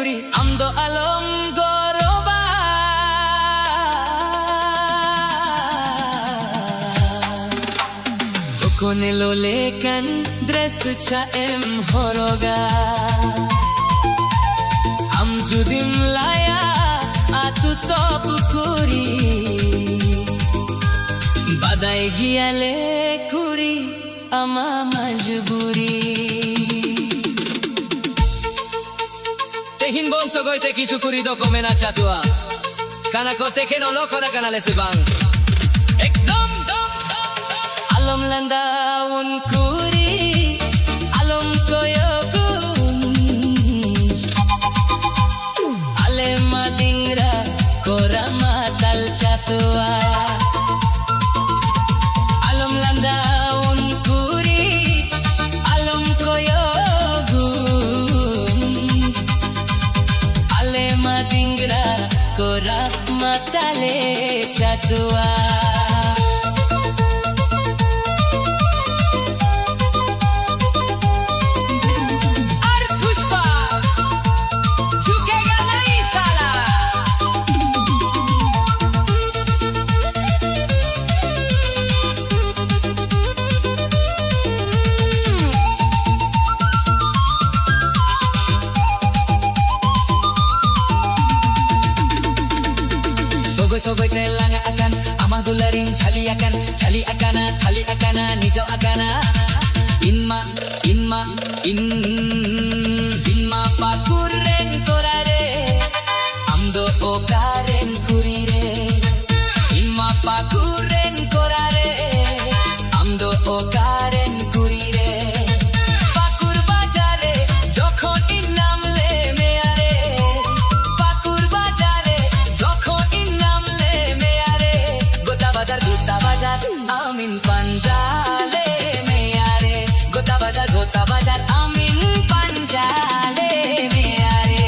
কুরি আমদো আলম গরবা কোনে লোলে কান ড্রেস ছা এম হরগা আম জুদিম লায়া আতু তপ কুরি বাদাই গিয়ালে কুরি আমা মজবুরি tehin bonso goite কিছু কুরি do komena chatua kana ko teken olo kona kana lese bang ekdom alom landa un kuri alom koyo kunj ale madingra korama tal chatua alom landa un kuri alom koyo kunj ale madingra korama tale chatua Sogoy telang akan amadularin chali akana thali akana nijo akana inma pakuren korare amdo okaren kurire inma pakuren korare amdo okaren kurire pakur bazare jokhon innamle meare pakur bazare jokhon amin panjale meyare gota bazar amin panjale meyare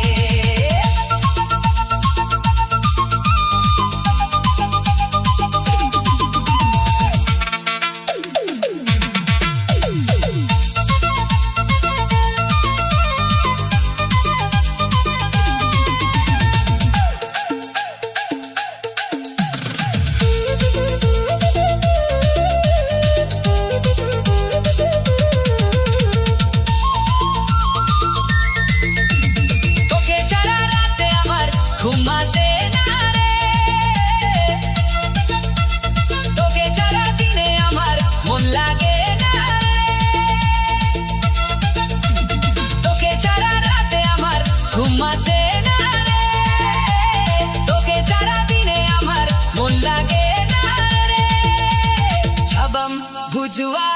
ঘুমাসে না রে তোকে ছাড়া দিনে আমার মন লাগে না রে তোকে ছাড়া রাতে আমার ঘুমাসে না রে তোকে ছাড়া দিনে আমার মন লাগে না রে ছবম বুঝুয়া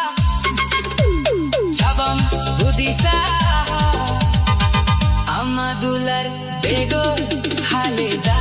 ছবম বুদিসা আমাদুলার বেগো হালেদা